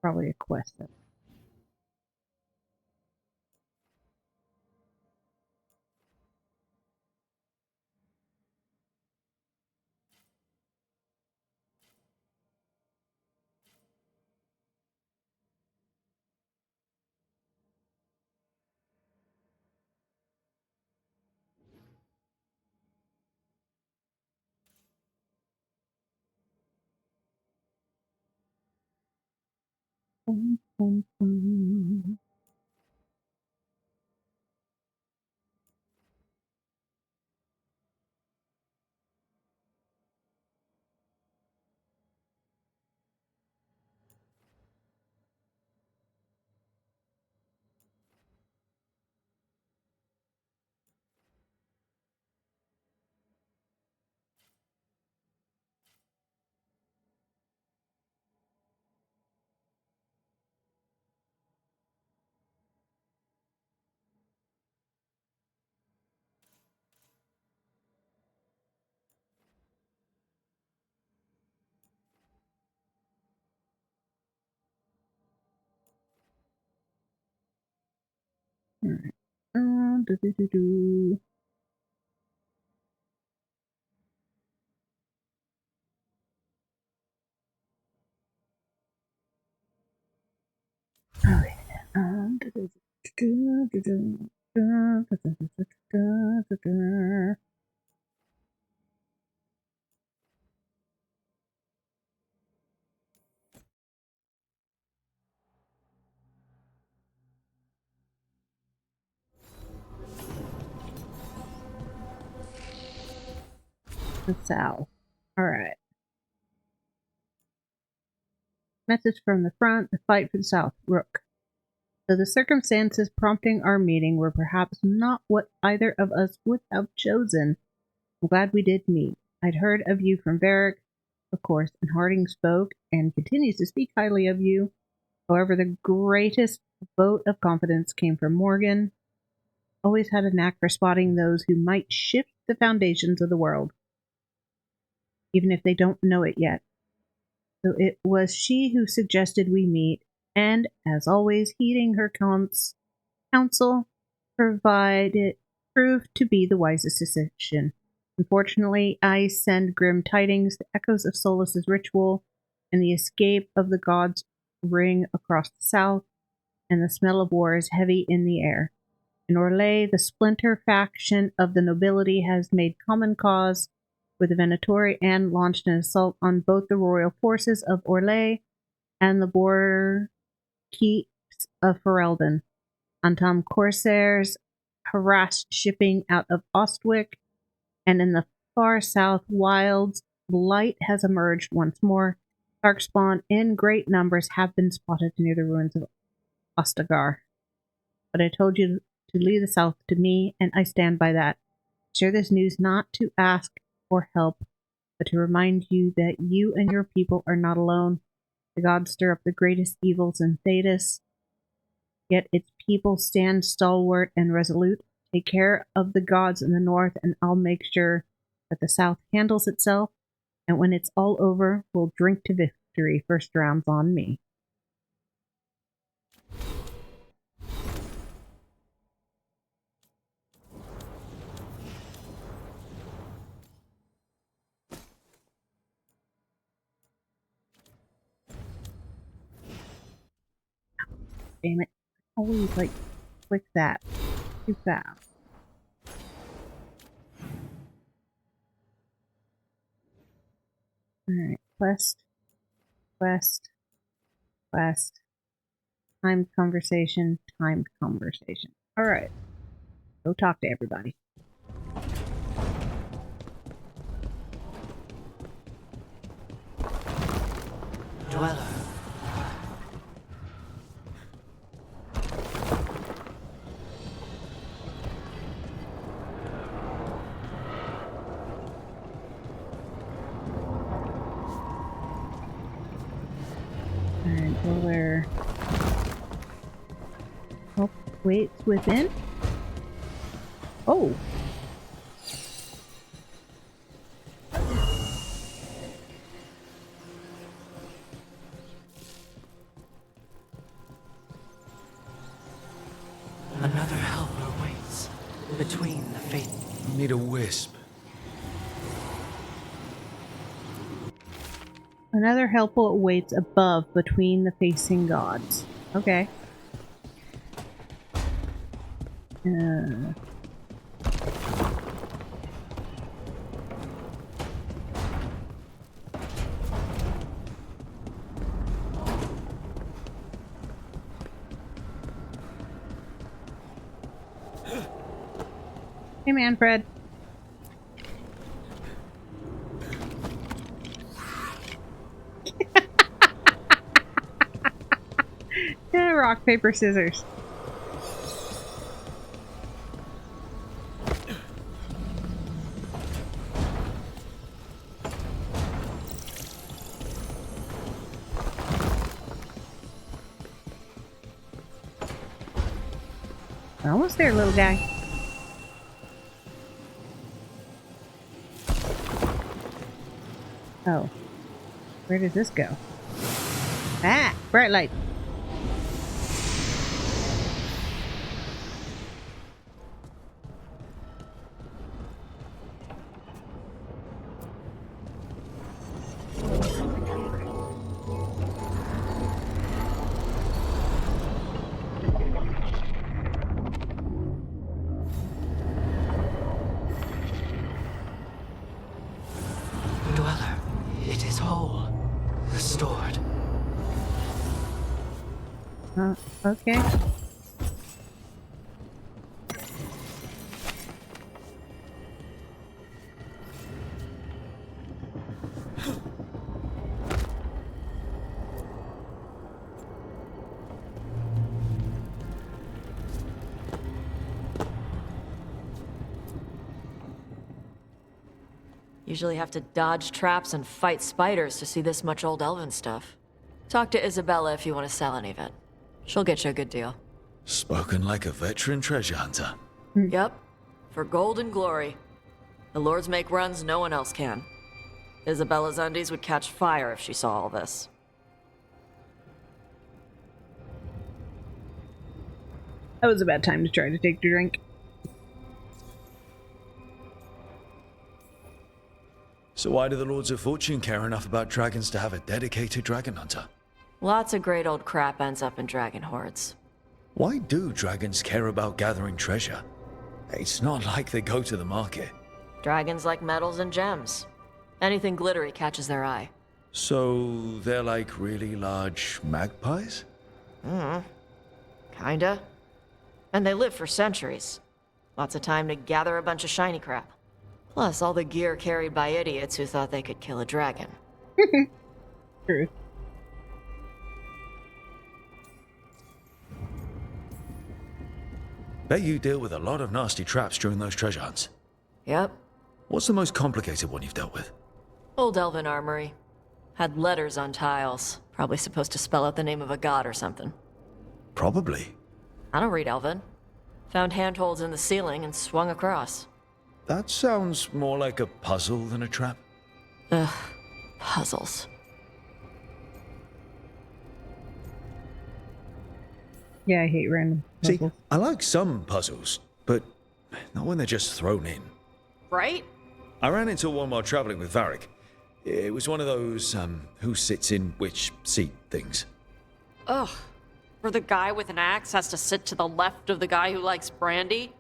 Probably a quest. Bum, bum, bum. Alright. Do. Okay. The south. Alright. Message from the front, the fight for the south. Rook. So the circumstances prompting our meeting were perhaps not what either of us would have chosen. I'm glad we did meet. I'd heard of you from Varric, of course, and Harding spoke and continues to speak highly of you. However, the greatest vote of confidence came from Morgan. Always had a knack for spotting those who might shift the foundations of the world, even if they don't know it yet. So it was she who suggested we meet, and, as always, heeding her counsel, proved to be the wisest decision. Unfortunately, I send grim tidings, the echoes of Solas's ritual, and the escape of the gods ring across the south, and the smell of war is heavy in the air. In Orlais, the splinter faction of the nobility has made common cause with the Venatori and launched an assault on both the royal forces of Orlais and the border keeps of Ferelden. Antam corsairs harassed shipping out of Ostwick, and in the far south wilds, light has emerged once more. Darkspawn in great numbers have been spotted near the ruins of Ostagar. But I told you to leave the south to me, and I stand by that. Share this news not to ask for help, but to remind you that you and your people are not alone. The gods stir up the greatest evils in Thedas, yet its people stand stalwart and resolute. Take care of the gods in the north, and I'll make sure that the south handles itself, and when it's all over, we'll drink to victory. First round's on me. Damn it. Always, click that. Too fast. Alright, quest. Timed conversation. Alright, go talk to everybody. Dweller. Alright, well, where? Oh, wait, it's within? Oh! Another helper waits between the fate. Need a wisp. Another helpful awaits above between the facing gods. Okay. Hey, Manfred. Rock, paper, scissors. Almost there, little guy. Oh. Where does this go? Ah! Bright light. Dweller, it is whole, restored. Okay. Usually have to dodge traps and fight spiders to see this much old elven stuff. Talk to Isabella if you want to sell any of it. She'll get you a good deal. Spoken like a veteran treasure hunter. Yep. For gold and glory. The lords make runs no one else can. Isabella's undies would catch fire if she saw all this. That was a bad time to try to take your drink. So why do the Lords of Fortune care enough about dragons to have a dedicated dragon hunter? Lots of great old crap ends up in dragon hordes. Why do dragons care about gathering treasure? It's not like they go to the market. Dragons like metals and gems. Anything glittery catches their eye. So they're like really large magpies? Kinda. And they live for centuries. Lots of time to gather a bunch of shiny crap. Plus all the gear carried by idiots who thought they could kill a dragon. True. Bet you deal with a lot of nasty traps during those treasure hunts. Yep. What's the most complicated one you've dealt with? Old elven armory. Had letters on tiles. Probably supposed to spell out the name of a god or something. Probably. I don't read elven. Found handholds in the ceiling and swung across. That sounds more like a puzzle than a trap. Ugh. Puzzles. Yeah, I hate random puzzles. See, I like some puzzles, but not when they're just thrown in. Right? I ran into one while traveling with Varric. It was one of those, who sits in which seat things. Ugh. Where the guy with an axe has to sit to the left of the guy who likes brandy?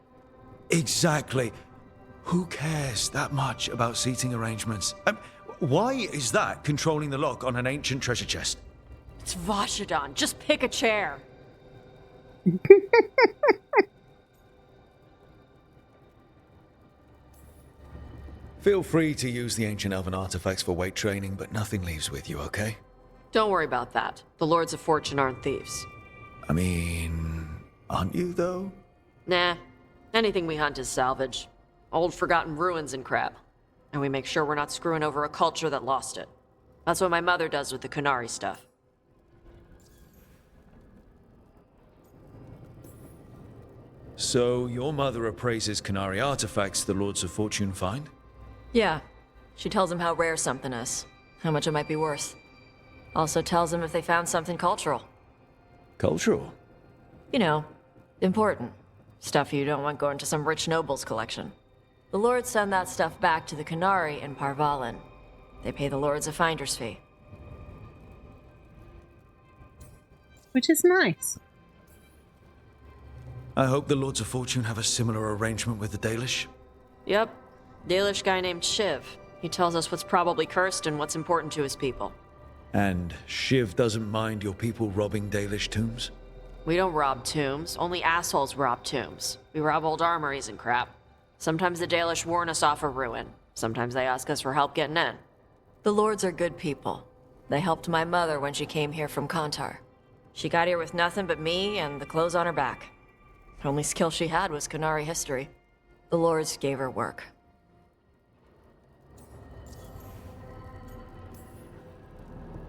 Exactly. Who cares that much about seating arrangements? Why is that controlling the lock on an ancient treasure chest? It's Vashidon. Just pick a chair. Feel free to use the ancient elven artifacts for weight training, but nothing leaves with you, okay? Don't worry about that. The Lords of Fortune aren't thieves. I mean, aren't you, though? Nah. Anything we hunt is salvage. Old forgotten ruins and crap. And we make sure we're not screwing over a culture that lost it. That's what my mother does with the Kunari stuff. So, your mother appraises Kunari artifacts the Lords of Fortune find? Yeah. She tells them how rare something is. How much it might be worth. Also tells them if they found something cultural. Cultural? You know, important. Stuff you don't want going to some rich noble's collection. The lords send that stuff back to the Qunari in Parvalin. They pay the lords a finder's fee. Which is nice. I hope the Lords of Fortune have a similar arrangement with the Dalish. Yep. Dalish guy named Shiv. He tells us what's probably cursed and what's important to his people. And Shiv doesn't mind your people robbing Dalish tombs? We don't rob tombs. Only assholes rob tombs. We rob old armories and crap. Sometimes the Dalish warn us off a ruin. Sometimes they ask us for help getting in. The lords are good people. They helped my mother when she came here from Kantar. She got here with nothing but me and the clothes on her back. The only skill she had was Qunari history. The lords gave her work.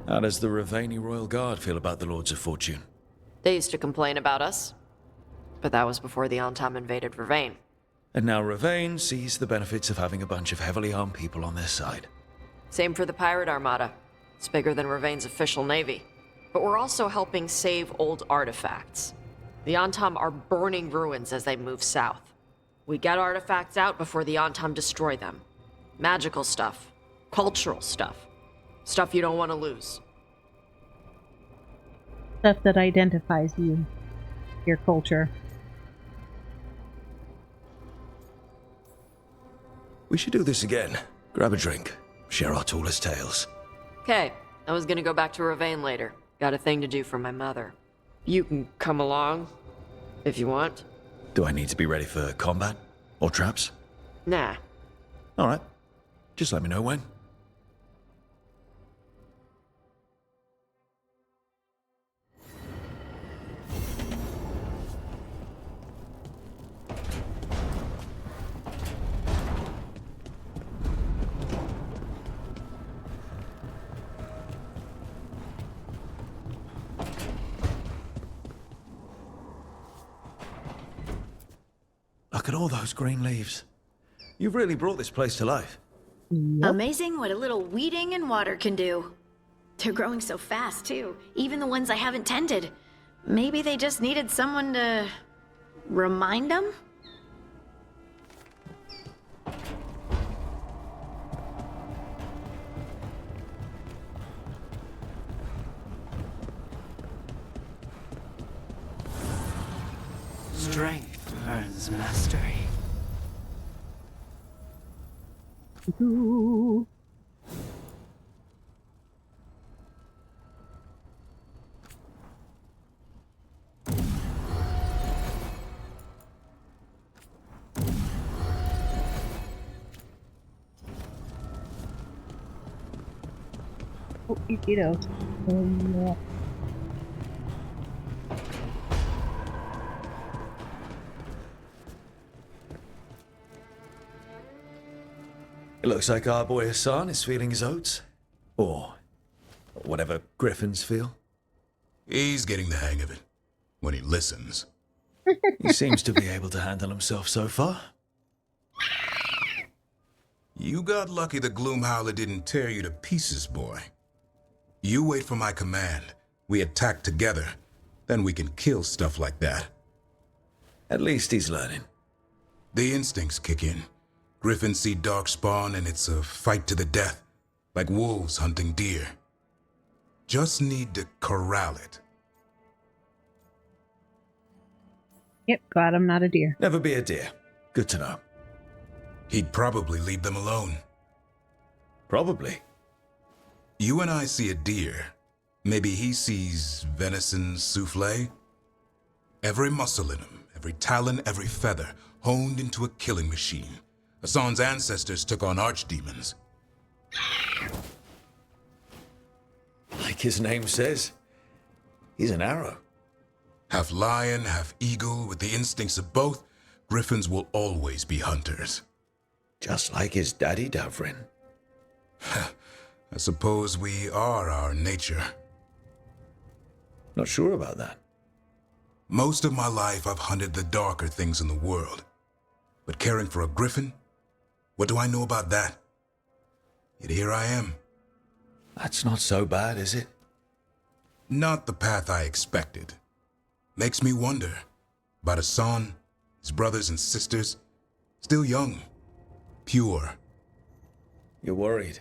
How does the Ravani Royal Guard feel about the Lords of Fortune? They used to complain about us. But that was before the Antam invaded Ravane. And now Ravane sees the benefits of having a bunch of heavily armed people on their side. Same for the Pirate Armada. It's bigger than Ravane's official navy. But we're also helping save old artifacts. The Antam are burning ruins as they move south. We get artifacts out before the Antam destroy them. Magical stuff. Cultural stuff. Stuff you don't want to lose. Stuff that identifies you. Your culture. We should do this again. Grab a drink. Share our tallest tales. Okay, I was gonna go back to Ravane later. Got a thing to do for my mother. You can come along, if you want. Do I need to be ready for combat? Or traps? Nah. Alright. Just let me know when. Look at all those green leaves. You've really brought this place to life. Amazing what a little weeding and water can do. They're growing so fast, too. Even the ones I haven't tended. Maybe they just needed someone to remind them? Strength earns mastery. Ooh. Oh, Ikido. Yeah. It looks like our boy Hassan is feeling his oats. Or whatever griffins feel. He's getting the hang of it. When he listens. He seems to be able to handle himself so far. You got lucky the Gloomhowler didn't tear you to pieces, boy. You wait for my command. We attack together. Then we can kill stuff like that. At least he's learning. The instincts kick in. Griffins see darkspawn and it's a fight to the death. Like wolves hunting deer. Just need to corral it. Yep, glad I'm not a deer. Never be a deer. Good to know. He'd probably leave them alone. Probably. You and I see a deer. Maybe he sees venison souffle. Every muscle in him, every talon, every feather, honed into a killing machine. Hassan's ancestors took on archdemons. Like his name says, he's an arrow. Half lion, half eagle, with the instincts of both, griffins will always be hunters. Just like his daddy Davrin. I suppose we are our nature. Not sure about that. Most of my life I've hunted the darker things in the world. But caring for a griffin? What do I know about that? Yet here I am. That's not so bad, is it? Not the path I expected. Makes me wonder about Hassan, his brothers and sisters, still young, pure. You're worried?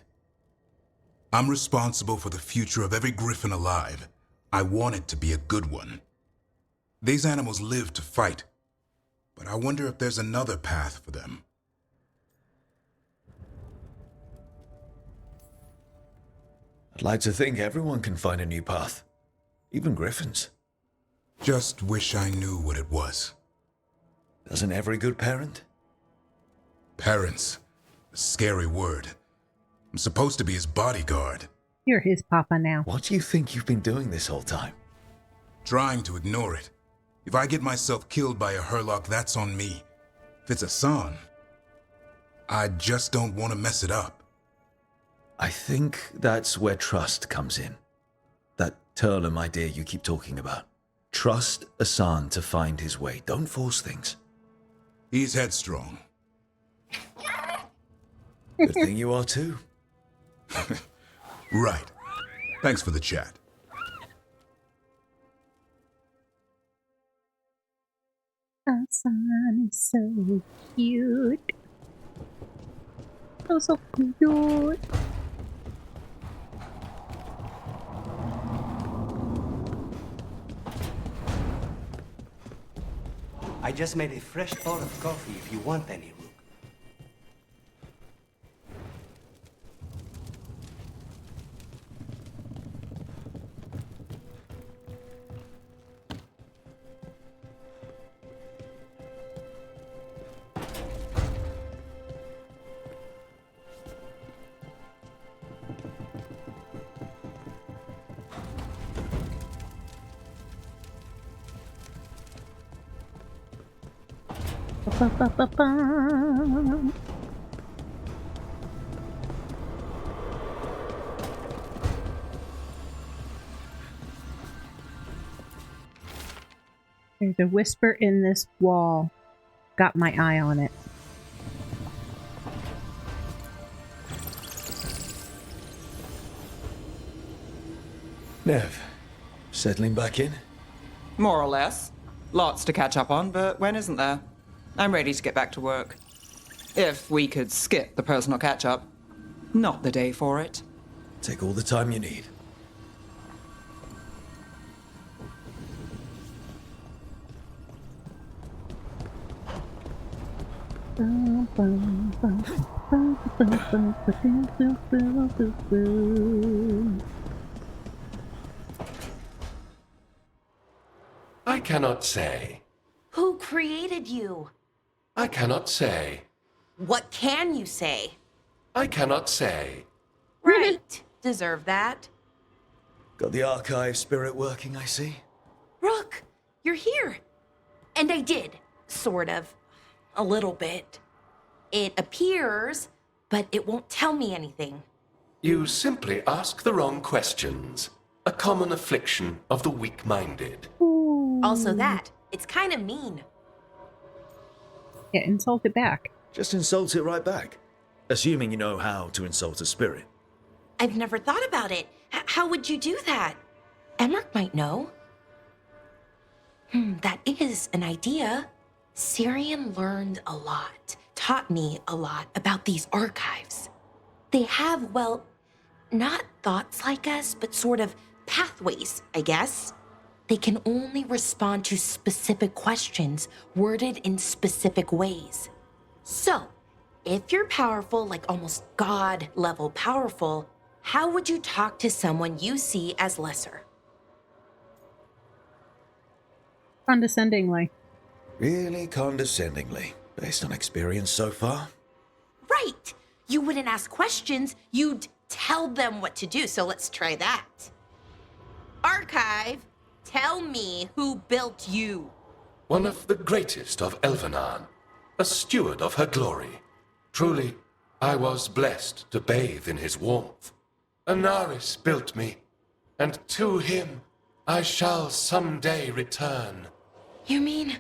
I'm responsible for the future of every griffin alive. I want it to be a good one. These animals live to fight, but I wonder if there's another path for them. I'd like to think everyone can find a new path. Even griffins. Just wish I knew what it was. Doesn't every good parent? Parents. A scary word. I'm supposed to be his bodyguard. You're his papa now. What do you think you've been doing this whole time? Trying to ignore it. If I get myself killed by a Herlock, that's on me. If it's a son, I just don't want to mess it up. I think that's where trust comes in. That Turlum idea you keep talking about. Trust Asan to find his way. Don't force things. He's headstrong. Good thing you are too. Right. Thanks for the chat. Asan is so cute. Oh, so cute. I just made a fresh pot of coffee if you want any, Rook. Ba-ba-ba-ba. There's a whisper in this wall. Got my eye on it. Nev, settling back in? More or less. Lots to catch up on, but when isn't there? I'm ready to get back to work. If we could skip the personal catch-up. Not the day for it. Take all the time you need. I cannot say. Who created you? I cannot say. What can you say? I cannot say. Right. Deserve that. Got the archive spirit working, I see. Rook, you're here. And I did. Sort of. A little bit. It appears, but it won't tell me anything. You simply ask the wrong questions. A common affliction of the weak-minded. Also that. It's kind of mean. Yeah, insult it back. Just insult it right back. Assuming you know how to insult a spirit. I've never thought about it. How would you do that? Emmerich might know. That is an idea. Syrian learned a lot, taught me a lot about these archives. They have, well, not thoughts like us, but sort of pathways, I guess. They can only respond to specific questions worded in specific ways. So, if you're powerful, like almost God-level powerful, how would you talk to someone you see as lesser? Condescendingly. Really condescendingly, based on experience so far. Right! You wouldn't ask questions, you'd tell them what to do, so let's try that. Archive, tell me who built you. One of the greatest of Elvenan, a steward of her glory. Truly, I was blessed to bathe in his warmth. Anaris built me, and to him I shall someday return. You mean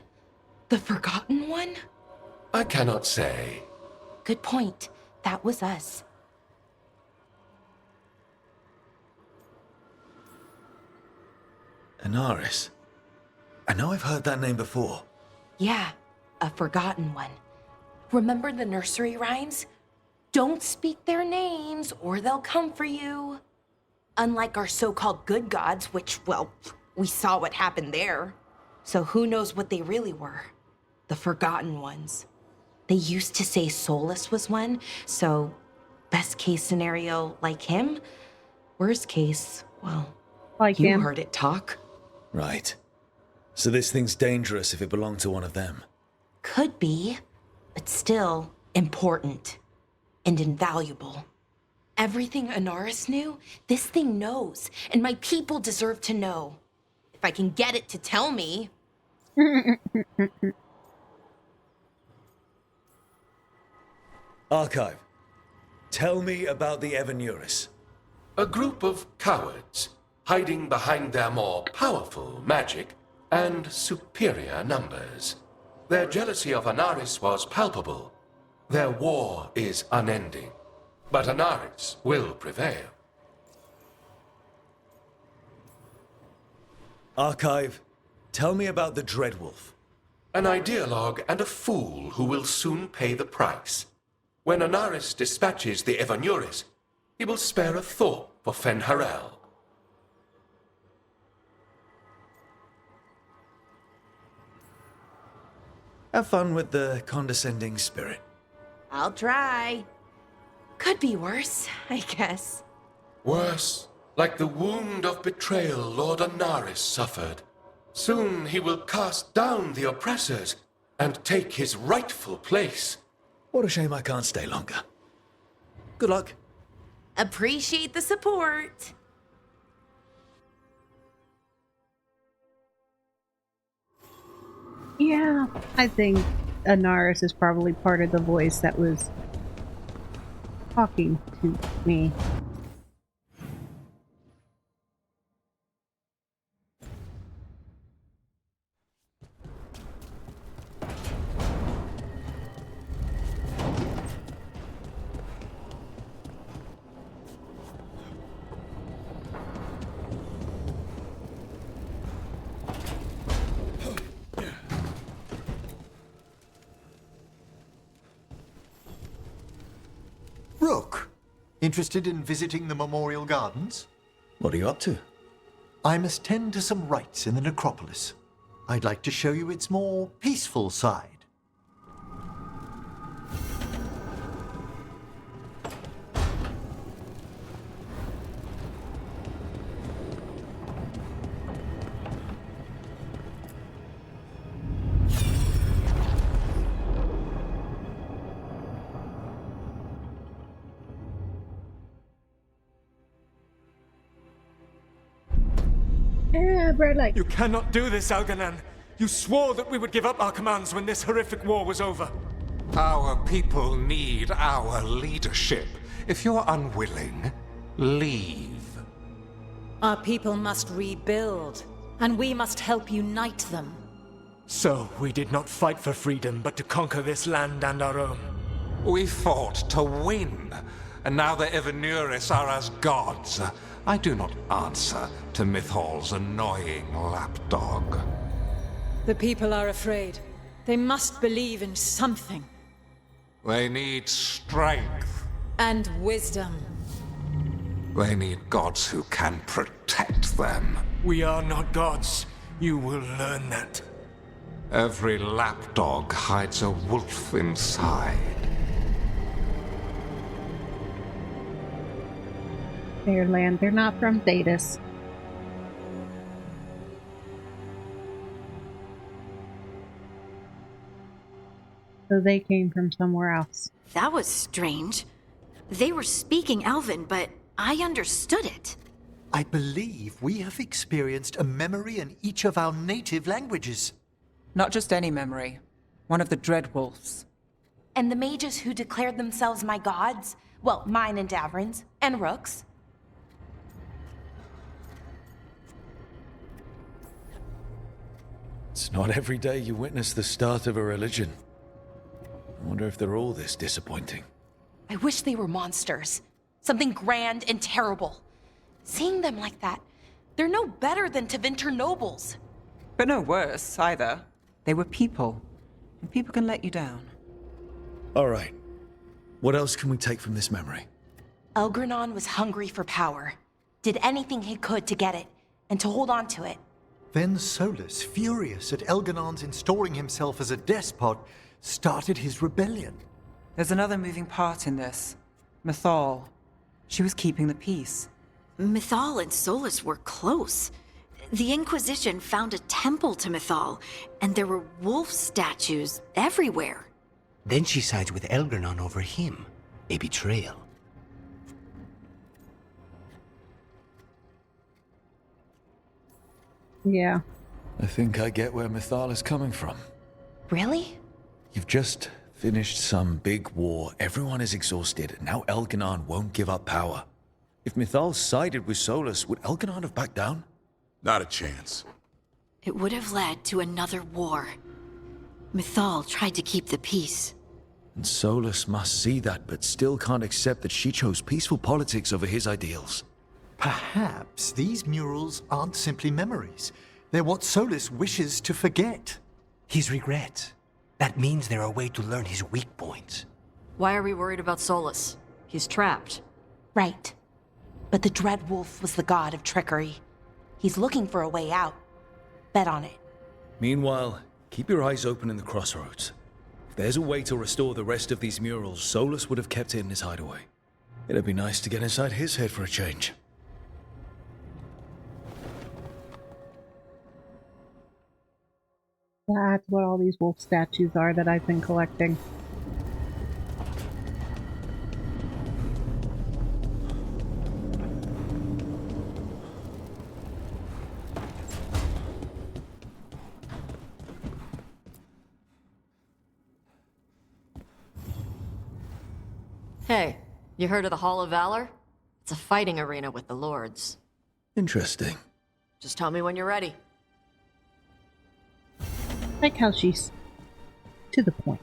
the Forgotten One? I cannot say. Good point. That was us. Anaris. I know I've heard that name before. Yeah, a forgotten one. Remember the nursery rhymes? Don't speak their names or they'll come for you. Unlike our so-called good gods, which, well, we saw what happened there. So who knows what they really were? The forgotten ones. They used to say Solus was one, so best case scenario, like him. Worst case, well, Like you him. heard it talk. Right. So this thing's dangerous if it belonged to one of them. Could be, but still important and invaluable. Everything Anaris knew, this thing knows, and my people deserve to know. If I can get it to tell me. Archive, tell me about the Evanuris. A group of cowards hiding behind their more powerful magic and superior numbers. Their jealousy of Anaris was palpable. Their war is unending. But Anaris will prevail. Archive, tell me about the Dreadwolf. An ideologue and a fool who will soon pay the price. When Anaris dispatches the Evanuris, he will spare a thought for Fen'Harel. Have fun with the condescending spirit. I'll try. Could be worse, I guess. Worse, like the wound of betrayal Lord Anaris suffered. Soon he will cast down the oppressors and take his rightful place. What a shame I can't stay longer. Good luck. Appreciate the support. Yeah, I think Anaris is probably part of the voice that was talking to me. Rook, interested in visiting the Memorial Gardens? What are you up to? I must tend to some rites in the necropolis. I'd like to show you its more peaceful side. Bright light. You cannot do this, Alganan. You swore that we would give up our commands when this horrific war was over. Our people need our leadership. If you're unwilling, leave. Our people must rebuild, and we must help unite them. So, we did not fight for freedom, but to conquer this land and our own. We fought to win, and now the Evanuris are as gods. I do not answer to Mythal's annoying lapdog. The people are afraid. They must believe in something. They need strength. And wisdom. They need gods who can protect them. We are not gods. You will learn that. Every lapdog hides a wolf inside. Fairland, they're not from Thetis. So they came from somewhere else. That was strange. They were speaking Elven, but I understood it. I believe we have experienced a memory in each of our native languages. Not just any memory. One of the Dreadwolves. And the mages who declared themselves my gods? Well, mine and Davrin's, and Rook's. It's not every day you witness the start of a religion. I wonder if they're all this disappointing. I wish they were monsters. Something grand and terrible. Seeing them like that, they're no better than Tevinter nobles. But no worse, either. They were people. If people can let you down. All right. What else can we take from this memory? Elgranon was hungry for power, did anything he could to get it, and to hold on to it. Then Solus, furious at Elganon's installing himself as a despot, started his rebellion. There's another moving part in this. Mythal. She was keeping the peace. Mythal and Solus were close. The Inquisition found a temple to Mythal, and there were wolf statues everywhere. Then she sides with Elgranon over him. A betrayal. Yeah. I think I get where Mythal is coming from. Really? You've just finished some big war, everyone is exhausted, and now Elganon won't give up power. If Mythal sided with Solus, would Elganon have backed down? Not a chance. It would have led to another war. Mythal tried to keep the peace. And Solus must see that, but still can't accept that she chose peaceful politics over his ideals. Perhaps these murals aren't simply memories. They're what Solus wishes to forget. His regrets. That means they're a way to learn his weak points. Why are we worried about Solus? He's trapped. Right. But the Dread Wolf was the god of trickery. He's looking for a way out. Bet on it. Meanwhile, keep your eyes open in the crossroads. If there's a way to restore the rest of these murals, Solus would have kept it in his hideaway. It'd be nice to get inside his head for a change. That's what all these wolf statues are that I've been collecting. Hey, you heard of the Hall of Valor? It's a fighting arena with the lords. Interesting. Just tell me when you're ready. Like how she's to the point.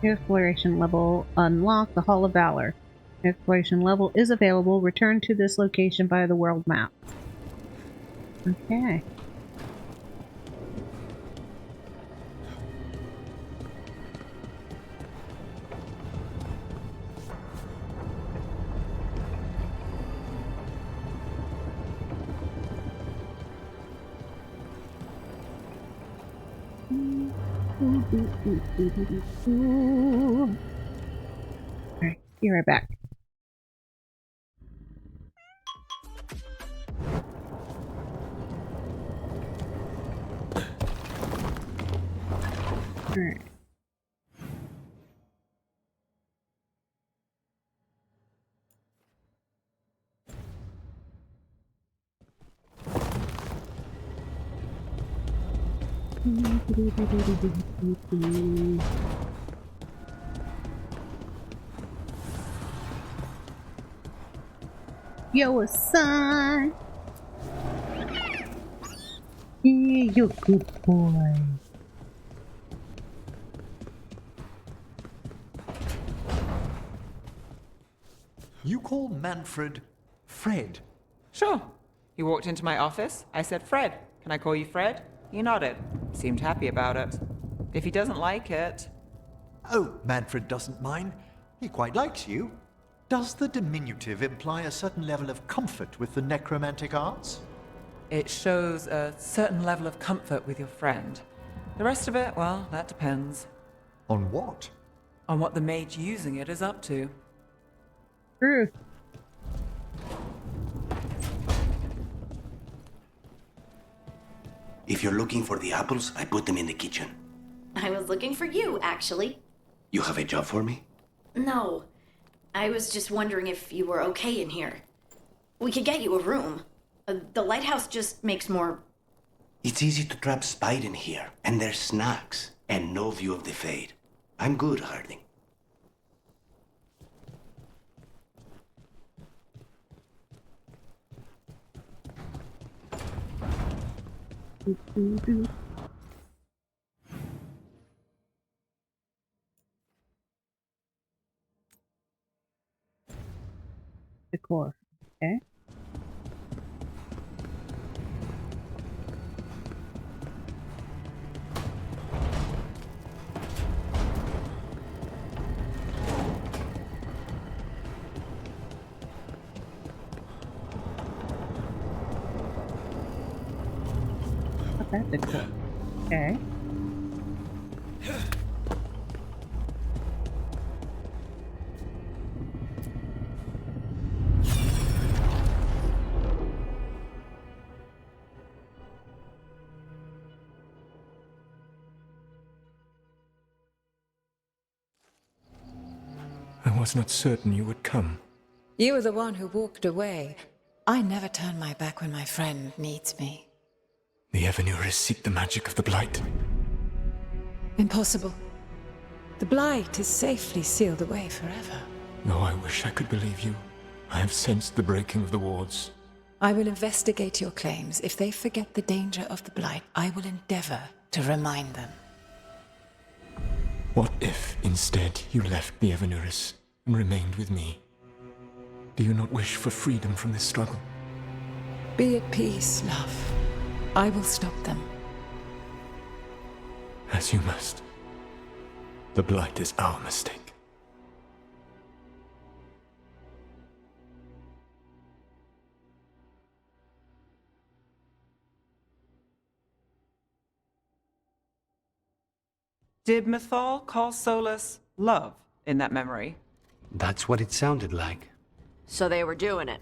Exploration level unlocked. The Hall of Valor. Exploration level is available. Return to this location via the world map. Okay. Alright, be right back. Alright. Yo, a son. Yeah, you're a good boy. You call Manfred Fred? Sure. He walked into my office. I said, Fred, can I call you Fred? He nodded. Seemed happy about it. If he doesn't like it... Oh, Manfred doesn't mind. He quite likes you. Does the diminutive imply a certain level of comfort with the necromantic arts? It shows a certain level of comfort with your friend. The rest of it, well, that depends. On what? On what the mage using it is up to. Truth. If you're looking for the apples, I put them in the kitchen. I was looking for you, actually. You have a job for me? No. I was just wondering if you were okay in here. We could get you a room. The lighthouse just makes more... It's easy to trap Spite in here, and there's snacks, and no view of the Fade. I'm good, Harding. Decor. Okay. spectacle. Okay. I was not certain you would come. You were the one who walked away. I never turn my back when my friend needs me. The Evanurists seek the magic of the Blight. Impossible. The Blight is safely sealed away forever. Though I wish I could believe you. I have sensed the breaking of the wards. I will investigate your claims. If they forget the danger of the Blight, I will endeavor to remind them. What if, instead, you left the Evanurists and remained with me? Do you not wish for freedom from this struggle? Be at peace, love. I will stop them. As you must. The Blight is our mistake. Did Mythal call Solus love in that memory? That's what it sounded like. So they were doing it.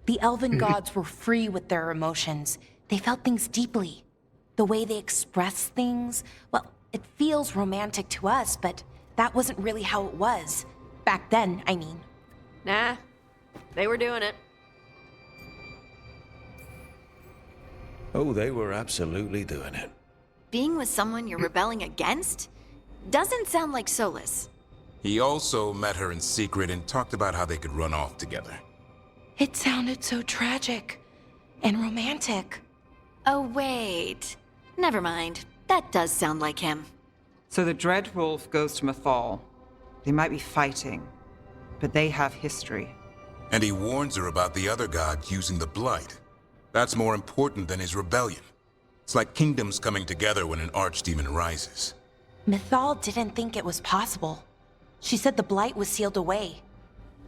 The elven gods were free with their emotions. They felt things deeply. The way they expressed things, well, it feels romantic to us, but that wasn't really how it was. Back then, I mean. Nah, they were doing it. Oh, they were absolutely doing it. Being with someone you're rebelling against? Doesn't sound like Solus. He also met her in secret and talked about how they could run off together. It sounded so tragic and romantic. Oh, wait. Never mind. That does sound like him. So the Dread Wolf goes to Mythal. They might be fighting, but they have history. And he warns her about the other gods using the Blight. That's more important than his rebellion. It's like kingdoms coming together when an archdemon rises. Mythal didn't think it was possible. She said the Blight was sealed away.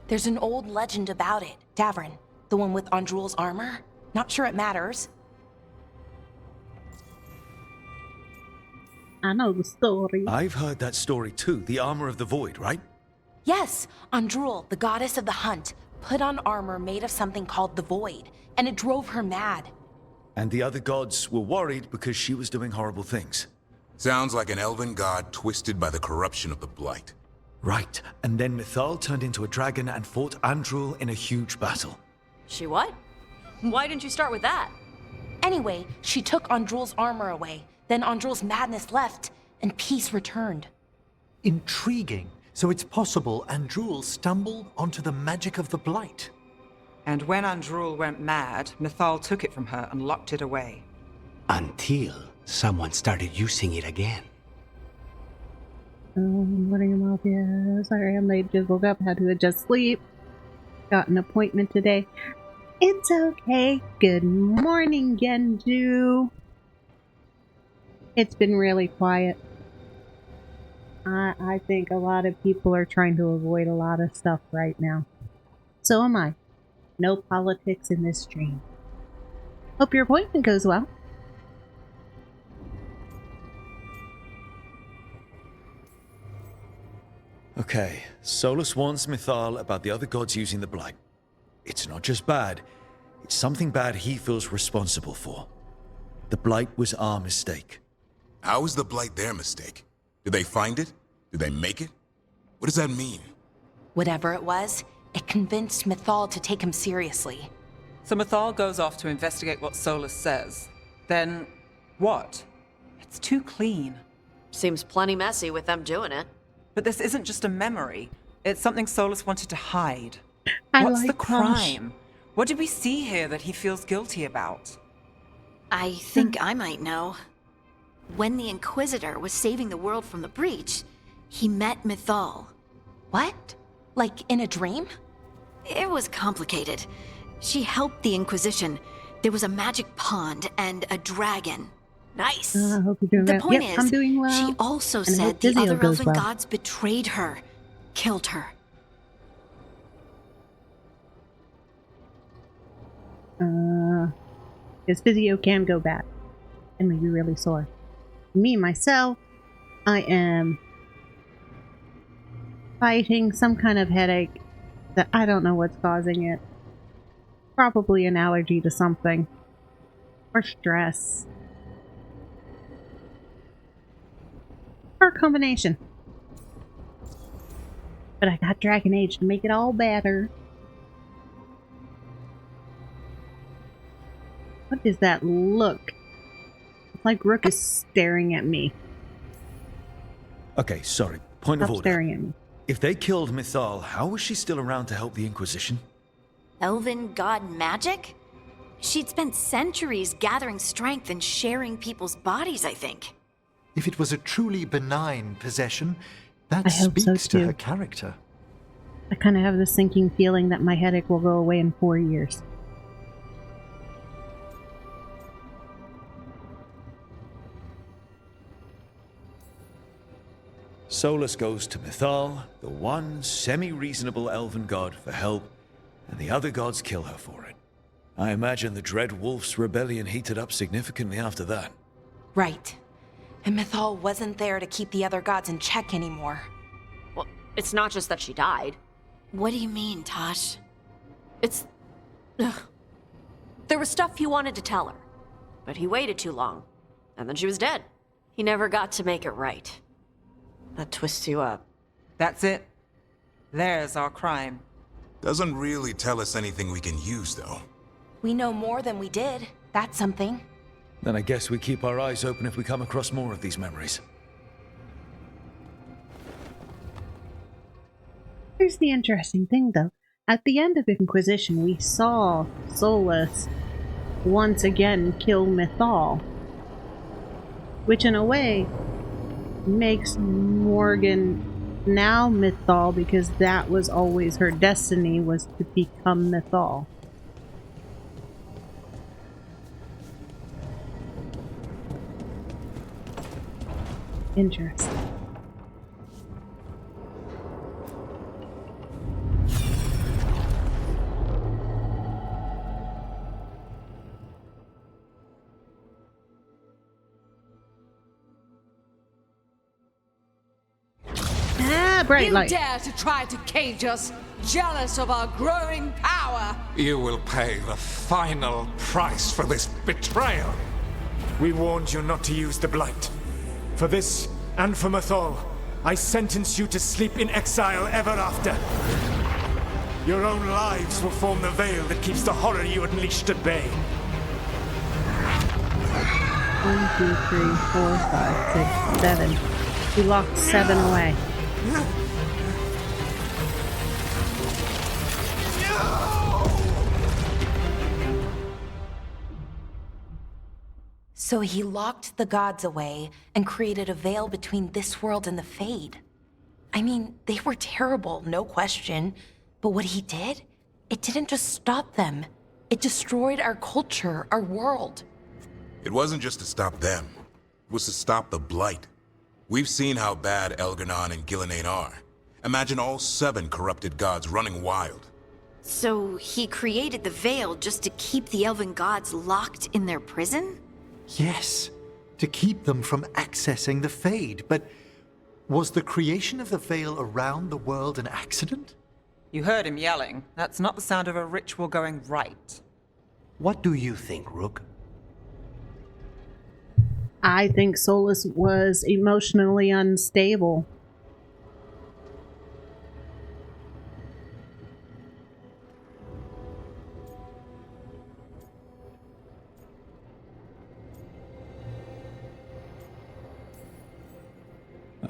There's an old legend about it. Davrin, the one with Andrul's armor? Not sure it matters. I know the story. I've heard that story too. The armor of the void, right? Yes, Andrul, the goddess of the hunt, put on armor made of something called the void, and it drove her mad. And the other gods were worried because she was doing horrible things. Sounds like an elven god twisted by the corruption of the Blight. Right, and then Mythal turned into a dragon and fought Andrul in a huge battle. She what? Why didn't you start with that? Anyway, she took Andrul's armor away, then Andrul's madness left, and peace returned. Intriguing. So it's possible Andrul stumbled onto the magic of the Blight. And when Andrul went mad, Mythal took it from her and locked it away. Until someone started using it again. Morning, Amalthea. Sorry, I'm late. Just woke up, had to adjust sleep. Got an appointment today. It's okay. Good morning, Genju. It's been really quiet. I think a lot of people are trying to avoid a lot of stuff right now. So am I. No politics in this stream. Hope your appointment goes well. Okay, Solus warns Mythal about the other gods using the Blight. It's not just bad, it's something bad he feels responsible for. The Blight was our mistake. How is the Blight their mistake? Did they find it? Did they make it? What does that mean? Whatever it was, it convinced Mythal to take him seriously. So Mythal goes off to investigate what Solus says. Then, what? It's too clean. Seems plenty messy with them doing it. But this isn't just a memory. It's something Solus wanted to hide. I What's like the Crush. crime? What did we see here that he feels guilty about? I think I might know. When the Inquisitor was saving the world from the breach, he met Mythal. What? Like in a dream? It was complicated. She helped the Inquisition. There was a magic pond and a dragon. Nice. I hope you're doing The well. point Yep, is, I'm doing well. she also And I said hope the Vizio other goes elven well. gods betrayed her, killed her. His physio can go bad. and maybe really sore. Me, myself, I am fighting some kind of headache that I don't know what's causing it. Probably an allergy to something. Or stress. Or a combination. But I got Dragon Age to make it all better. What is that look? It's like Rook is staring at me. Okay, sorry. Point of Stop order. staring at me. If they killed Mythal, how was she still around to help the Inquisition? Elven god magic? She'd spent centuries gathering strength and sharing people's bodies, I think. If it was a truly benign possession, that I hope so, speaks to too. her character. I kind of have this sinking feeling that my headache will go away in 4 years. Solus goes to Mythal, the one semi-reasonable elven god, for help, and the other gods kill her for it. I imagine the Dread Wolf's rebellion heated up significantly after that. Right. And Mythal wasn't there to keep the other gods in check anymore. Well, it's not just that she died. What do you mean, Tosh? It's... Ugh. There was stuff he wanted to tell her, but he waited too long, and then she was dead. He never got to make it right. That twists you up. That's it. There's our crime. Doesn't really tell us anything we can use, though. We know more than we did. That's something. Then I guess we keep our eyes open if we come across more of these memories. Here's the interesting thing, though. At the end of Inquisition, we saw Solus once again kill Mythal, which in a way makes Morgan now Mythal, because that was always her destiny, was to become Mythal. Interesting. Bright light. You dare to try to cage us, jealous of our growing power! You will pay the final price for this betrayal. We warned you not to use the Blight. For this, and for Mythal, I sentence you to sleep in exile ever after. Your own lives will form the veil that keeps the horror you unleashed at bay. 1, 2, 3, 4, 5, 6, 7. We locked 7 away. So he locked the gods away and created a veil between this world and the Fade. I mean, they were terrible, no question. But what he did, it didn't just stop them. It destroyed our culture, our world. It wasn't just to stop them. It was to stop the Blight. We've seen how bad Elgar'nan and Gillenane are. Imagine all 7 corrupted gods running wild. So he created the veil just to keep the elven gods locked in their prison? Yes, to keep them from accessing the Fade. But was the creation of the veil around the world an accident? You heard him yelling. That's not the sound of a ritual going right. What do you think, Rook? I think Solus was emotionally unstable.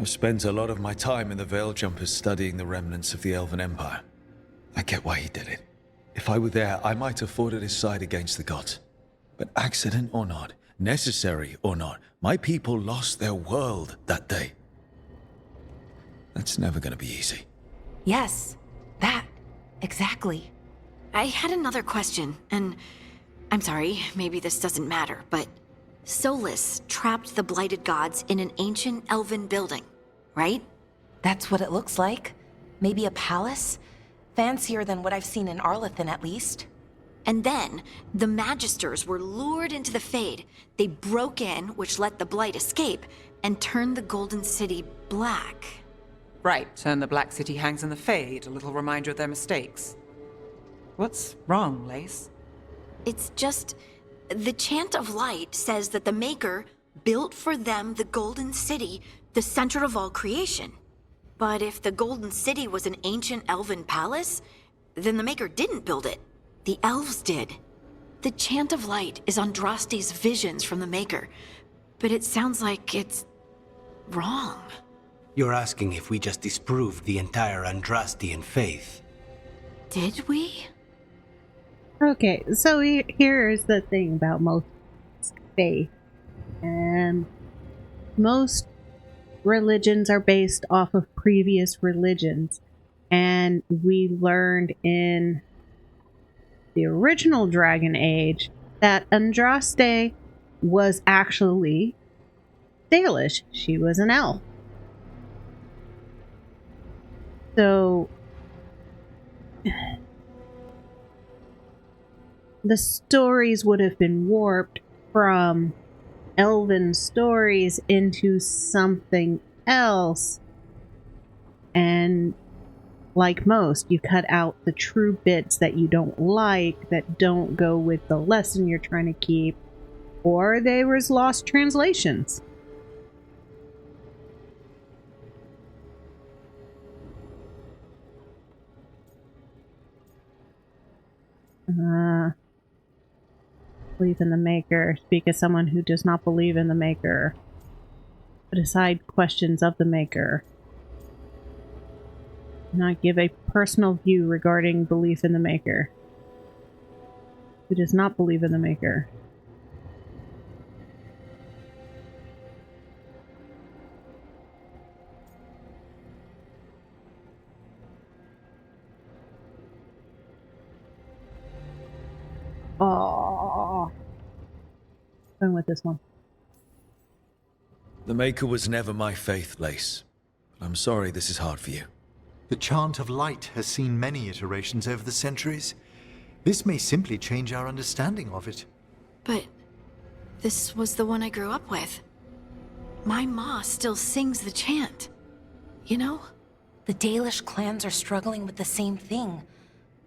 I've spent a lot of my time in the Veil Jumpers studying the remnants of the Elven Empire. I get why he did it. If I were there, I might have fought at his side against the gods. But accident or not, necessary or not, my people lost their world that day. That's never gonna be easy. Yes, that. Exactly. I had another question, and I'm sorry, maybe this doesn't matter, but Solus trapped the blighted gods in an ancient elven building, right? That's what it looks like. Maybe a palace? Fancier than what I've seen in Arlethan, at least. And then, the Magisters were lured into the Fade. They broke in, which let the Blight escape, and turned the Golden City black. Right, and the Black City hangs in the Fade, a little reminder of their mistakes. What's wrong, Lace? It's just... the Chant of Light says that the Maker built for them the Golden City, the center of all creation. But if the Golden City was an ancient elven palace, then the Maker didn't build it. The elves did. The Chant of Light is Andraste's visions from the Maker, but it sounds like it's wrong. You're asking if we just disproved the entire Andrastian faith. Did we? Okay, so here's the thing about most faith. And most religions are based off of previous religions. And we learned in the original Dragon Age that Andraste was actually Dalish. She was an elf. So the stories would have been warped from elven stories into something else. And like most, you cut out the true bits that you don't like, that don't go with the lesson you're trying to keep, or there was lost translations. Believe in the Maker. Speak as someone who does not believe in the Maker. Put aside questions of the Maker. Do not give a personal view regarding belief in the Maker. Who does not believe in the Maker. Oh, going with this one. The Maker was never my faith, Lace. I'm sorry this is hard for you. The Chant of Light has seen many iterations over the centuries. This may simply change our understanding of it. But this was the one I grew up with. My ma still sings the chant. You know? The Dalish clans are struggling with the same thing.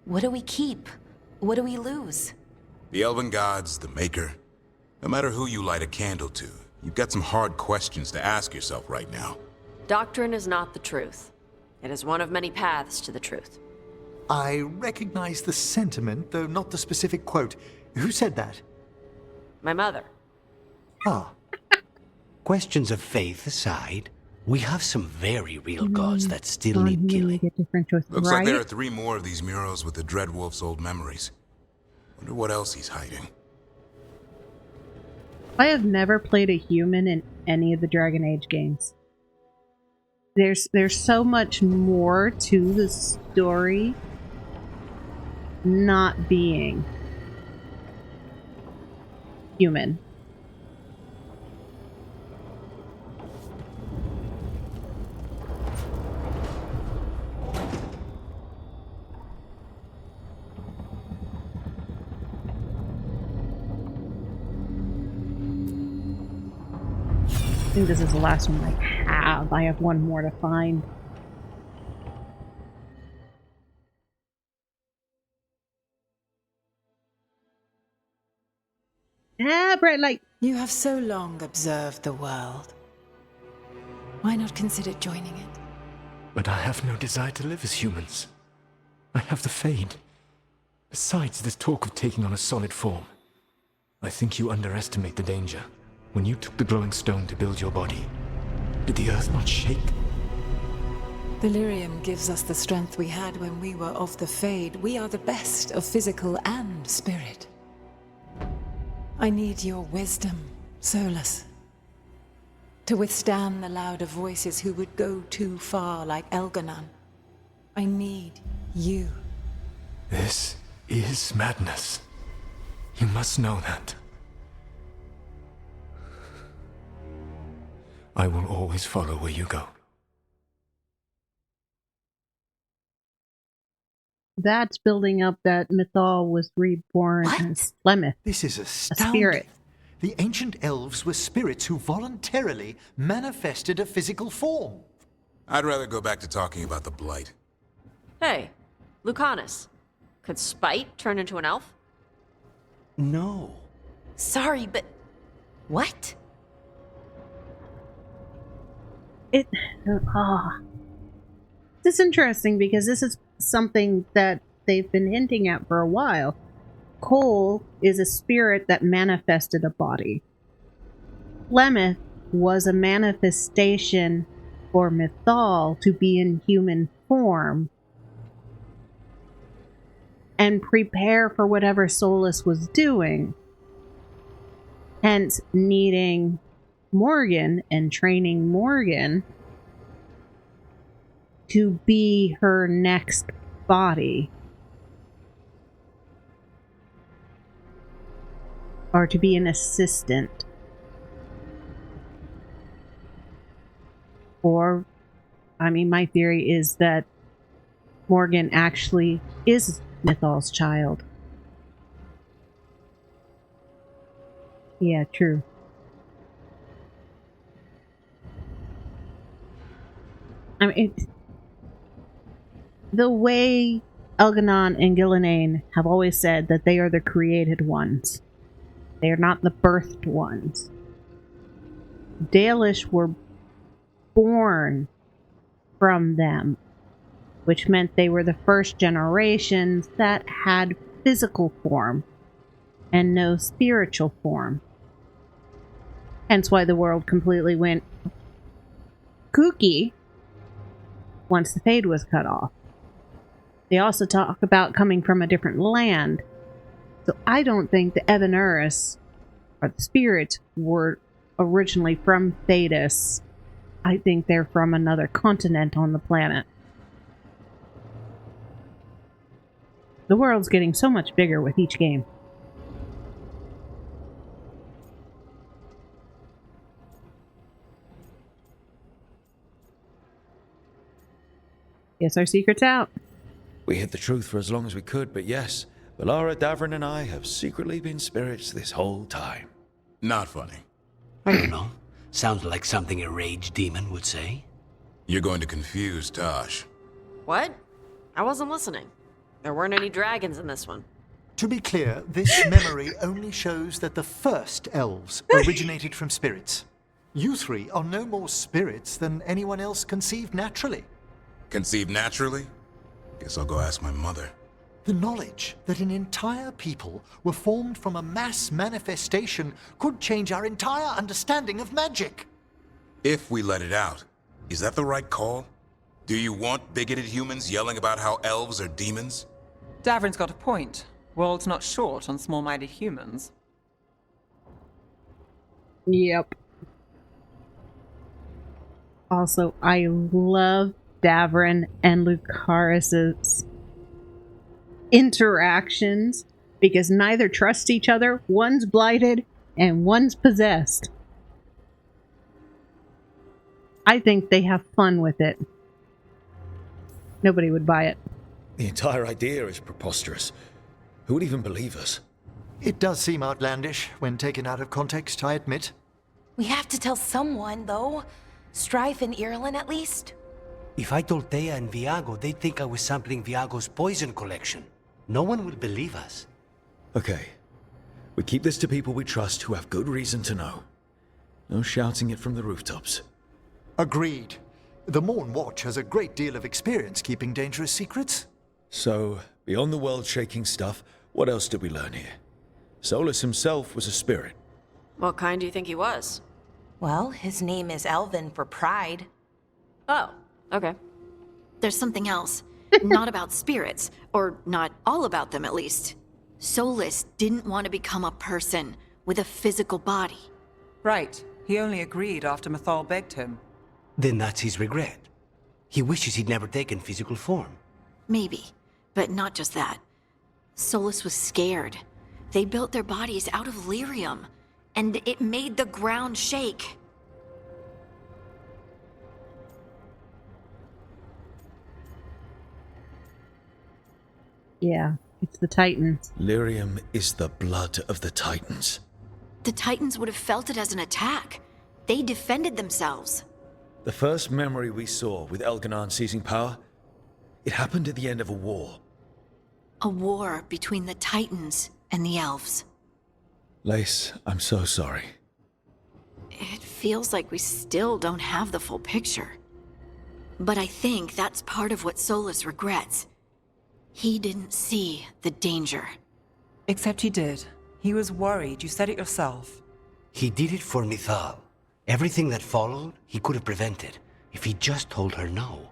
What do we keep? What do we lose? The Elven Gods, the Maker. No matter who you light a candle to, you've got some hard questions to ask yourself right now. Doctrine is not the truth. It is one of many paths to the truth. I recognize the sentiment, though not the specific quote. Who said that? My mother. Ah. Questions of faith aside, we have some very real gods that still need killing. Get different choices, Looks right? like there are 3 more of these murals with the Dreadwolf's old memories. Wonder what else he's hiding. I have never played a human in any of the Dragon Age games. There's so much more to the story not being human. I think this is the last one I have. I have one more to find. Ah, bright light. You have so long observed the world. Why not consider joining it? But I have no desire to live as humans. I have the Fade. Besides this talk of taking on a solid form, I think you underestimate the danger. When you took the glowing stone to build your body, did the earth not shake? The lyrium gives us the strength we had when we were of the Fade. We are the best of physical and spirit. I need your wisdom, Solus, to withstand the louder voices who would go too far like Elganon. I need you. This is madness. You must know that. I will always follow where you go. That's building up that Mythal was reborn as Lemeth. This is A astounding. spirit. The ancient elves were spirits who voluntarily manifested a physical form. I'd rather go back to talking about the Blight. Hey, Lucanus. Could Spite turn into an elf? No. Sorry, but what? This is interesting because this is something that they've been hinting at for a while. Cole is a spirit that manifested a body. Lemeth was a manifestation for Mythal to be in human form and prepare for whatever Solus was doing. Hence, needing Morgan and training Morgan to be her next body. Or to be an assistant. Or, I mean, my theory is that Morgan actually is Mythal's child. Yeah, true. I mean, the way Elganon and Gillenane have always said that they are the created ones. They are not the birthed ones. Dalish were born from them, which meant they were the first generations that had physical form and no spiritual form. Hence why the world completely went kooky once the Fade was cut off. They also talk about coming from a different land. So I don't think the Evanuris, or the spirits, were originally from Thedas. I think they're from another continent on the planet. The world's getting so much bigger with each game. Guess our secret's out. We hid the truth for as long as we could, but yes, Valara, Davrin, and I have secretly been spirits this whole time. Not funny. I don't know. Sounds like something a rage demon would say. You're going to confuse Tosh. What? I wasn't listening. There weren't any dragons in this one. To be clear, this memory only shows that the first elves originated from spirits. You three are no more spirits than anyone else conceived naturally. Conceived naturally? Guess I'll go ask my mother. The knowledge that an entire people were formed from a mass manifestation could change our entire understanding of magic. If we let it out, is that the right call? Do you want bigoted humans yelling about how elves are demons? Davrin's got a point. World's not short on small-minded humans. Yep. Also, I love Davrin and Lucaris's interactions because neither trust each other. One's blighted and one's possessed. I think they have fun with it. Nobody would buy it. The entire idea is preposterous. Who would even believe us? It does seem outlandish when taken out of context, I admit. We have to tell someone, though. Strife and Irulan, at least. If I told Thea and Viago, they'd think I was sampling Viago's poison collection. No one would believe us. Okay. We keep this to people we trust who have good reason to know. No shouting it from the rooftops. Agreed. The Morn Watch has a great deal of experience keeping dangerous secrets. So, beyond the world-shaking stuff, what else did we learn here? Solus himself was a spirit. What kind do you think he was? Well, his name is Elven for pride. Oh, okay. There's something else. Not about spirits, or not all about them at least. Solus didn't want to become a person with a physical body. Right. He only agreed after Mythal begged him. Then that's his regret. He wishes he'd never taken physical form. Maybe, but not just that. Solus was scared. They built their bodies out of lyrium, and it made the ground shake. Yeah, it's the Titans. Lyrium is the blood of the Titans. The Titans would have felt it as an attack. They defended themselves. The first memory we saw with Elganon seizing power, it happened at the end of a war. A war between the Titans and the elves. Lace, I'm so sorry. It feels like we still don't have the full picture. But I think that's part of what Solus regrets. He didn't see the danger. Except he did. He was worried. You said it yourself. He did it for Mythal. Everything that followed, he could have prevented if he just told her no.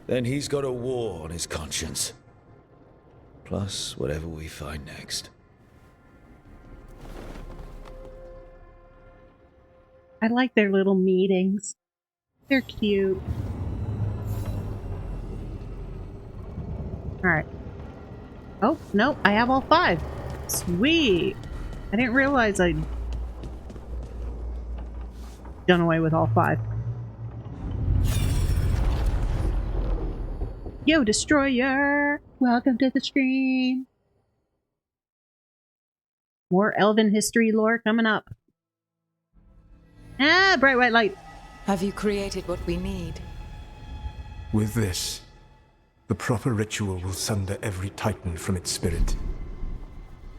Then he's got a war on his conscience. Plus, whatever we find next. I like their little meetings. They're cute. Alright. Oh, no, I have all 5. Sweet. I didn't realize I'd done away with all 5. Yo, Destroyer! Welcome to the stream! More elven history lore coming up. Ah, bright white light! Have you created what we need? With this, the proper ritual will sunder every Titan from its spirit.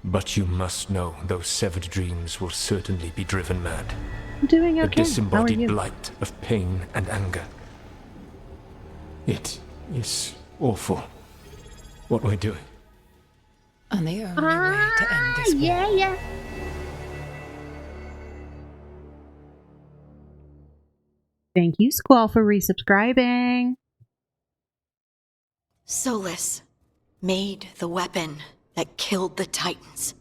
But you must know those severed dreams will certainly be driven mad. I'm doing okay. A disembodied How are you? blight of pain and anger. It is awful what we're doing. And the only way to end this war. Yeah. Thank you, Squall, for resubscribing. Solus made the weapon that killed the Titans.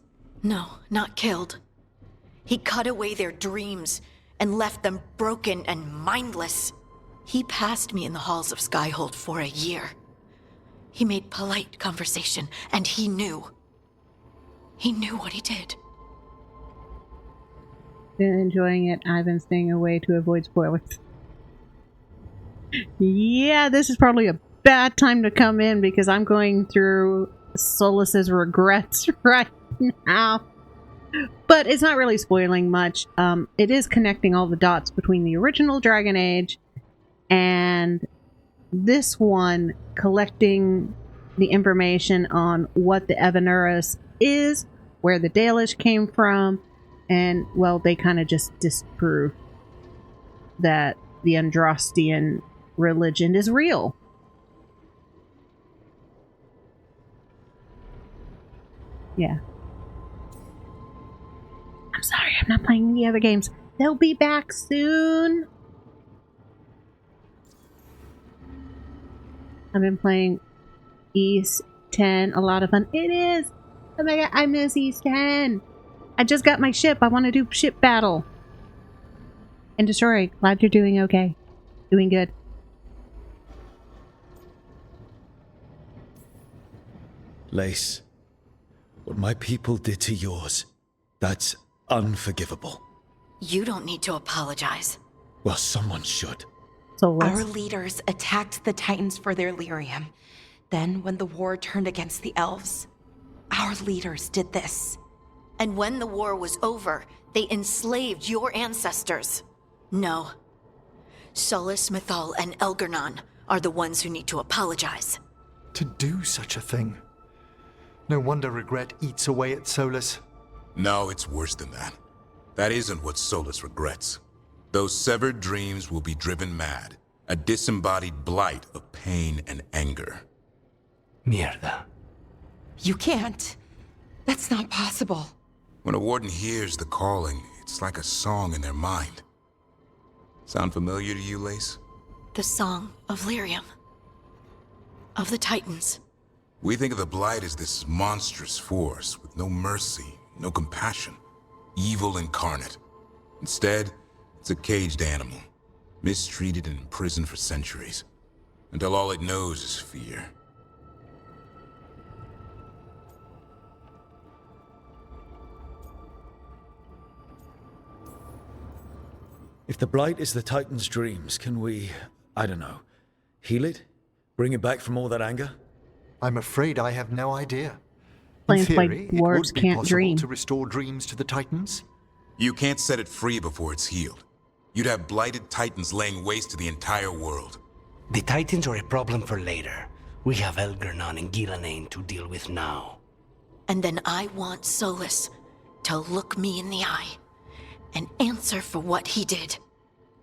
No, not killed. He cut away their dreams and left them broken and mindless. He passed me in the halls of Skyhold for a year. He made polite conversation, and he knew. He knew what he did. Been enjoying it. I've been staying away to avoid spoilers. Yeah, this is probably a bad time to come in because I'm going through Solus's regrets right now. But it's not really spoiling much. It is connecting all the dots between the original Dragon Age and this one, collecting the information on what the Evanuris is, where the Dalish came from, and, well, they kind of just disprove that the Andrastian religion is real. Yeah. I'm sorry, I'm not playing the other games. They'll be back soon. I've been playing East 10. A lot of fun. It is! Oh my god, I miss East 10. I just got my ship. I want to do ship battle. And Destroy, glad you're doing okay. Doing good. Lace, what my people did to yours, that's unforgivable. You don't need to apologize. Well, someone should. Our leaders attacked the Titans for their lyrium. Then, when the war turned against the elves, our leaders did this. And when the war was over, they enslaved your ancestors. No. Solus, Mythal, and Elgarnon are the ones who need to apologize. To do such a thing. No wonder regret eats away at Solus. No, it's worse than that. That isn't what Solus regrets. Those severed dreams will be driven mad. A disembodied blight of pain and anger. Mierda. You can't. That's not possible. When a warden hears the calling, it's like a song in their mind. Sound familiar to you, Lace? The song of lyrium. Of the Titans. We think of the Blight as this monstrous force with no mercy, no compassion, evil incarnate. Instead, it's a caged animal, mistreated and imprisoned for centuries, until all it knows is fear. If the Blight is the Titan's dreams, can we, I don't know, heal it? Bring it back from all that anger? I'm afraid I have no idea. In Plants like theory, it dwarves would be can't possible dream. to restore dreams to the Titans. You can't set it free before it's healed. You'd have blighted Titans laying waste to the entire world. The Titans are a problem for later. We have Elgernon and Gillanane to deal with now. And then I want Solus to look me in the eye and answer for what he did.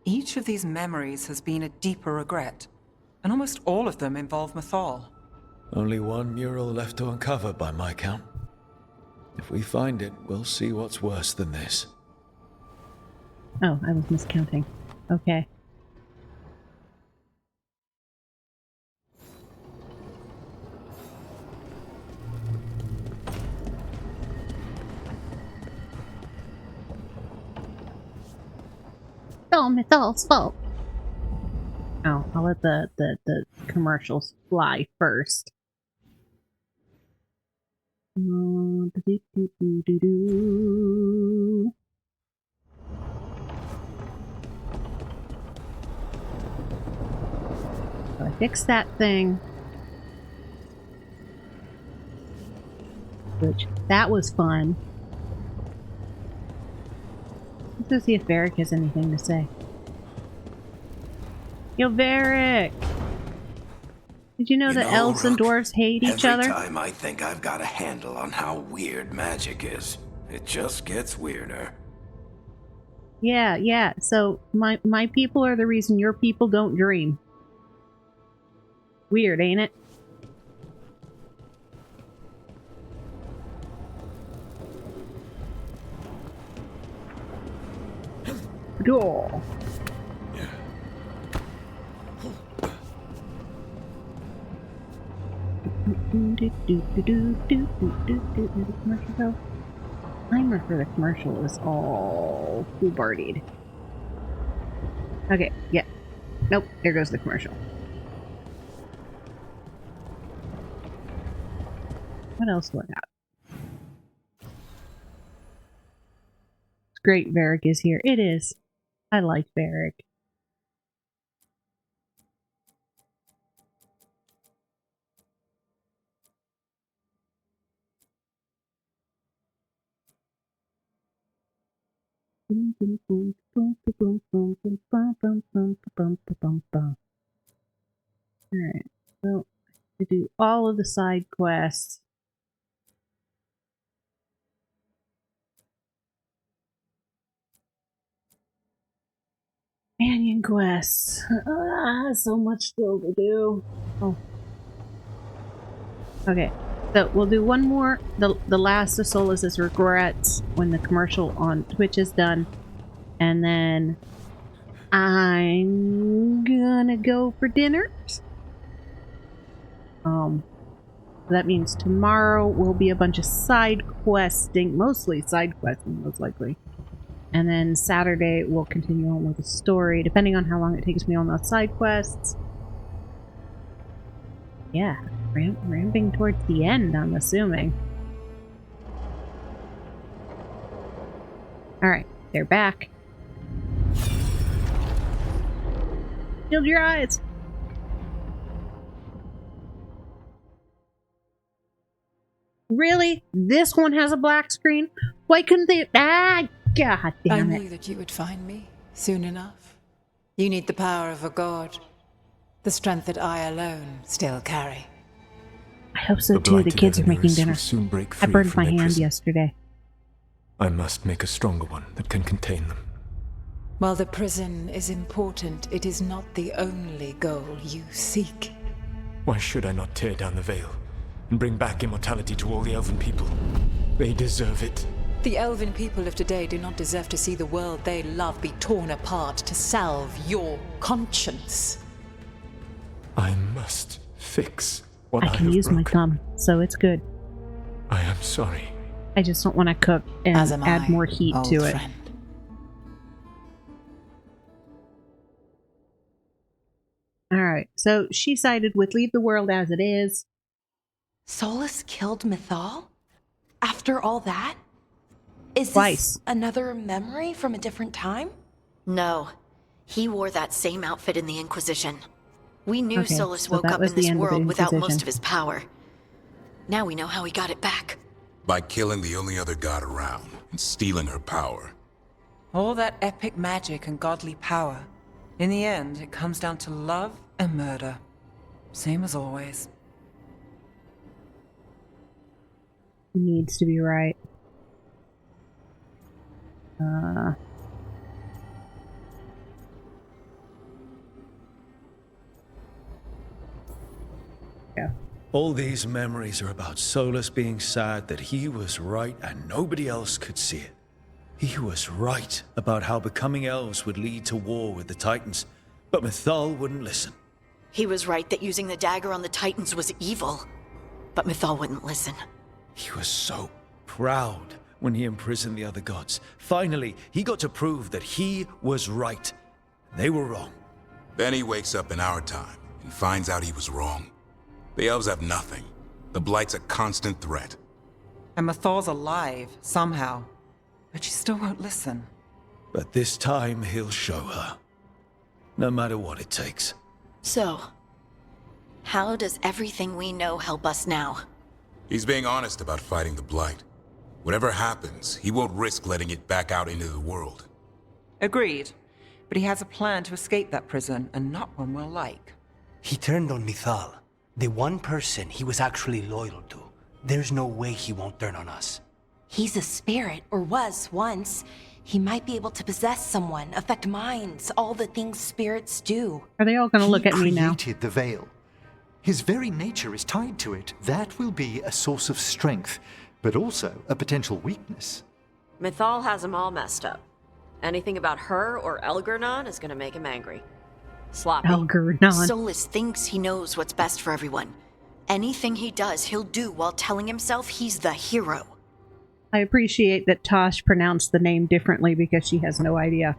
Each of these memories has been a deeper regret, and almost all of them involve Mythal. Only one mural left to uncover by my count. If we find it, we'll see what's worse than this. Oh, I was miscounting. Okay. It's all fault. Oh, I'll let the commercials fly first. So I fixed that thing. Which, that was fun. Let's go see if Varric has anything to say. Yo, Varric! Did you know that elves and dwarves hate each other? Every time I think I've got a handle on how weird magic is, it just gets weirder. Yeah. So my people are the reason your people don't dream. Weird, ain't it? Door. Timer for the commercial is all full-bardied. Okay, yeah. Nope, there goes the commercial. What else do I got? It's great Varric is here. It is. I like Varric. Alright, so to do all of the side quests. Companion quests. So much still to do. Oh. Okay, so we'll do one more. The last of Solus's regrets when the commercial on Twitch is done. And then I'm gonna go for dinner. That means tomorrow will be a bunch of side questing, mostly side questing, most likely. And then Saturday we'll continue on with the story, depending on how long it takes me on those side quests. Yeah, ramping towards the end, I'm assuming. Alright, they're back. Shield your eyes! Really? This one has a black screen? Why couldn't they? Ah, god damn it. I knew that you would find me soon enough. You need the power of a god. The strength that I alone still carry. I hope so too. The kids are making dinner. I burned my hand yesterday. I must make a stronger one that can contain them. While the prison is important, it is not the only goal you seek. Why should I not tear down the veil and bring back immortality to all the elven people? They deserve it. The elven people of today do not deserve to see the world they love be torn apart to salve your conscience. I must fix what I can use my thumb, so it's good. I am sorry. I just don't want to cook and add more heat to it. Alright, so she sided with leave the world as it is. Solus killed Mythal? After all that? Is Twice. This another memory from a different time? No. He wore that same outfit in the Inquisition. We knew Okay, Solus so woke that up was in the this end of the world without most Inquisition. of his power. Now we know how he got it back. By killing the only other god around and stealing her power. All that epic magic and godly power. In the end, it comes down to love and murder. Same as always. He needs to be right. Yeah. All these memories are about Solus being sad that he was right and nobody else could see it. He was right about how becoming elves would lead to war with the Titans, but Mythal wouldn't listen. He was right that using the dagger on the Titans was evil, but Mythal wouldn't listen. He was so proud when he imprisoned the other gods. Finally, he got to prove that he was right. They were wrong. Then he wakes up in our time and finds out he was wrong. The elves have nothing. The Blight's a constant threat. And Mythal's alive, somehow. But she still won't listen. But this time he'll show her. No matter what it takes. So, how does everything we know help us now? He's being honest about fighting the Blight. Whatever happens, he won't risk letting it back out into the world. Agreed. But he has a plan to escape that prison, and not one we'll like. He turned on Mythal, the one person he was actually loyal to. There's no way he won't turn on us. He's a spirit, or was once. He might be able to possess someone, affect minds, all the things spirits do. Are they all going to look at me now? He created the veil. His very nature is tied to it. That will be a source of strength, but also a potential weakness. Mythal has him all messed up. Anything about her or Elgernon is gonna make him angry. Sloppy. Elgernon. Solus thinks he knows what's best for everyone. Anything he does, he'll do while telling himself he's the hero. I appreciate that Tosh pronounced the name differently because she has no idea.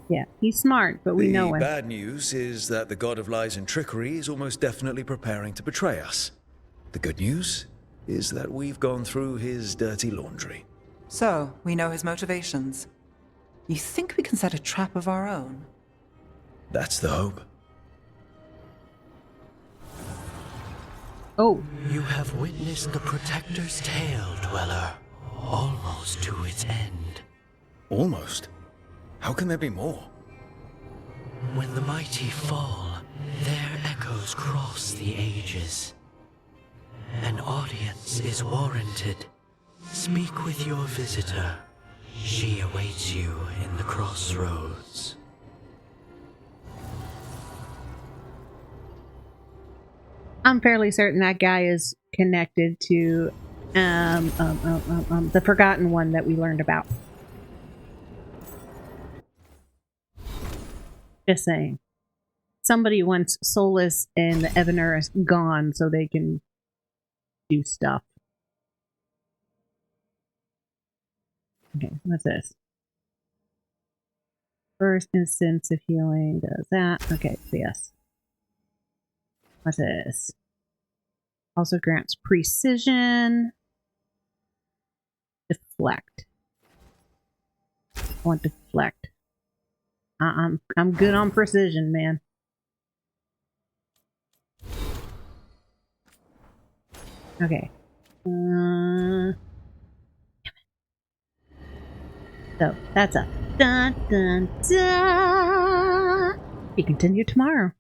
Yeah, he's smart, but we know him. The bad news is that the god of lies and trickery is almost definitely preparing to betray us. The good news is that we've gone through his dirty laundry. So, we know his motivations. You think we can set a trap of our own? That's the hope. Oh. You have witnessed the Protector's tale, Dweller. Almost to its end. Almost? How can there be more? When the mighty fall, their echoes cross the ages. An audience is warranted. Speak with your visitor. She awaits you in the crossroads. I'm fairly certain that guy is connected to the Forgotten One that we learned about. Just saying. Somebody wants Solus and the Evanurus gone so they can do stuff. Okay, what's this? First instance of healing does that. Okay, so yes. What's this? Also grants precision. Deflect. I want deflect. I'm good on precision, man. Okay. So that's a dun dun dun. We continue tomorrow.